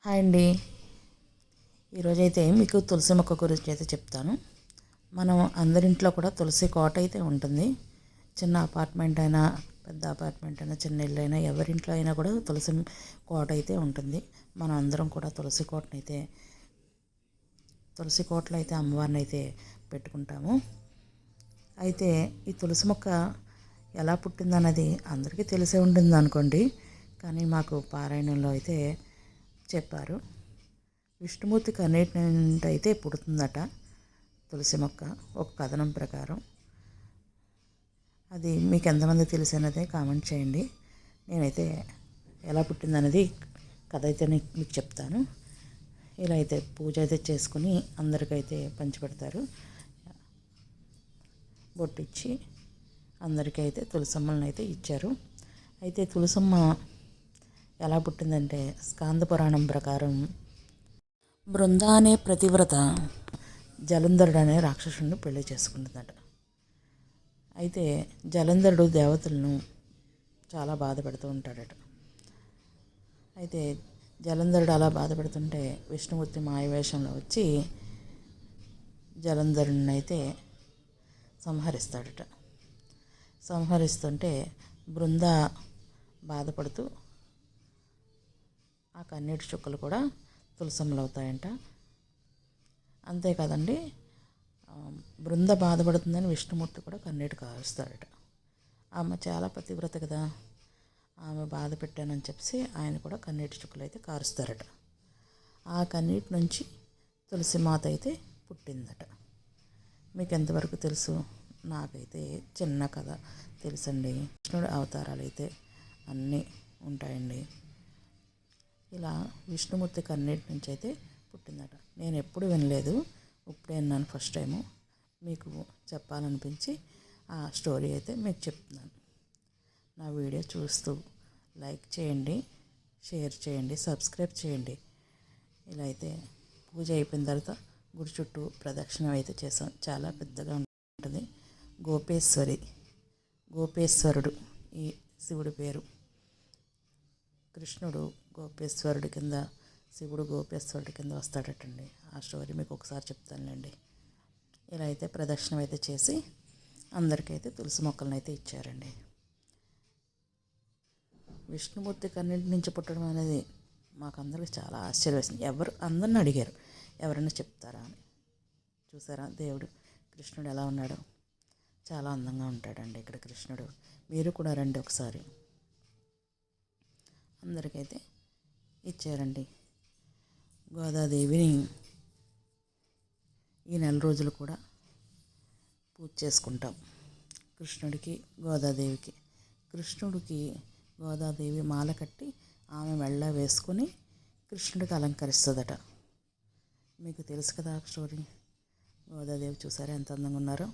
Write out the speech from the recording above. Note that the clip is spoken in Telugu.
హాయ్ అండి. ఈరోజైతే మీకు తులసి మొక్క గురించి అయితే చెప్తాను. మనం అందరింట్లో కూడా తులసి కోట అయితే ఉంటుంది. చిన్న అపార్ట్మెంట్ అయినా, పెద్ద అపార్ట్మెంట్ అయినా, చిన్న ఇల్లు అయినా, ఎవరింట్లో అయినా కూడా తులసి కోట అయితే ఉంటుంది. మనం అందరం కూడా తులసి కోటలో అయితే అమ్మవారిని అయితే పెట్టుకుంటాము. అయితే ఈ తులసి మొక్క ఎలా పుట్టిందన్నది అందరికీ తెలిసే ఉంటుంది అనుకోండి. కానీ మాకు పారాయణంలో అయితే చెప్పారు. విష్ణుమూర్తి కన్నీటి నుండి అయితే పుడుతుందట తులసి మొక్క, ఒక కథనం ప్రకారం. అది మీకు ఎంతమంది తెలిసినదే కామెంట్ చేయండి. నేనైతే ఎలా పుట్టిందనేది కథ అయితే మీకు చెప్తాను. ఇలా అయితే పూజ అయితే చేసుకుని అందరికైతే పంచిపెడతారు. బొట్టిచ్చి అందరికైతే తులసమ్మలను అయితే ఇచ్చారు. అయితే తులసమ్మ ఎలా పుట్టిందంటే, స్కాంద పురాణం ప్రకారం బృంద అనే ప్రతివ్రత జలంధరుడు అనే రాక్షసుడిని పెళ్లి చేసుకుంటుందట. అయితే జలంధరుడు దేవతలను చాలా బాధ పెడుతూ ఉంటాడట. అయితే జలంధరుడు అలా బాధపడుతుంటే విష్ణుమూర్తి మాయవేషంలో వచ్చి జలంధరుడిని అయితే సంహరిస్తాడట. సంహరిస్తుంటే బృంద బాధపడుతూ ఆ కన్నీటి చుక్కలు కూడా తులసమ్మలు అవుతాయంట. అంతేకాదండి, బృంద బాధపడుతుందని విష్ణుమూర్తి కూడా కన్నీటి కారుస్తాడట. ఆమె చాలా పతివ్రత కదా, ఆమె బాధ పెట్టానని చెప్పి ఆయన కూడా కన్నీటి చుక్కలు అయితే కారుస్తారట. ఆ కన్నీటి నుంచి తులసి మాత అయితే పుట్టిందట. మీకు ఎంతవరకు తెలుసు? నాకైతే చిన్న కథ తెలుసండి. కృష్ణుడి అవతారాలు అయితే అన్నీ ఉంటాయండి. ఇలా విష్ణుమూర్తి కన్నీటి నుంచి అయితే పుట్టిందట. నేను ఎప్పుడు వినలేదు, ఇప్పుడే విన్నాను ఫస్ట్ టైము. మీకు చెప్పాలనిపించి ఆ స్టోరీ అయితే మీకు చెప్తున్నాను. నా వీడియో చూస్తూ లైక్ చేయండి, షేర్ చేయండి, సబ్స్క్రైబ్ చేయండి. ఇలా అయితే పూజ అయిపోయిన తర్వాత గుడి చుట్టూ ప్రదక్షిణం అయితే చేసాం. చాలా పెద్దగా ఉంటుంది. గోపేశ్వరుడు ఈ శివుడి పేరు. కృష్ణుడు గోపేశ్వరుడి కింద, శివుడు గోపేశ్వరుడి కింద వస్తాడటండి. ఆ స్టోరీ మీకు ఒకసారి చెప్తానులేండి. ఇలా అయితే ప్రదక్షిణం అయితే చేసి అందరికైతే తులసి మొక్కలను అయితే ఇచ్చారండి. విష్ణుమూర్తి కన్నింటి నుంచి పుట్టడం అనేది మాకు అందరికి చాలా ఆశ్చర్యం వేసింది. అందరిని అడిగారు, ఎవరైనా చెప్తారా అని. చూసారా దేవుడు కృష్ణుడు ఎలా ఉన్నాడో? చాలా అందంగా ఉంటాడండి ఇక్కడ కృష్ణుడు. మీరు కూడా రండి ఒకసారి. అందరికైతే ఇచ్చారండి. గోదాదేవిని ఈ నెల రోజులు కూడా పూజ చేసుకుంటాం. కృష్ణుడికి, గోదాదేవికి. కృష్ణుడికి గోదాదేవి మాల కట్టి ఆమె మెళ్ళ వేసుకొని కృష్ణుడికి అలంకరిస్తుందట. మీకు తెలుసు కదా స్టోరీ. గోదాదేవి చూసారా ఎంత అందంగా ఉన్నారో?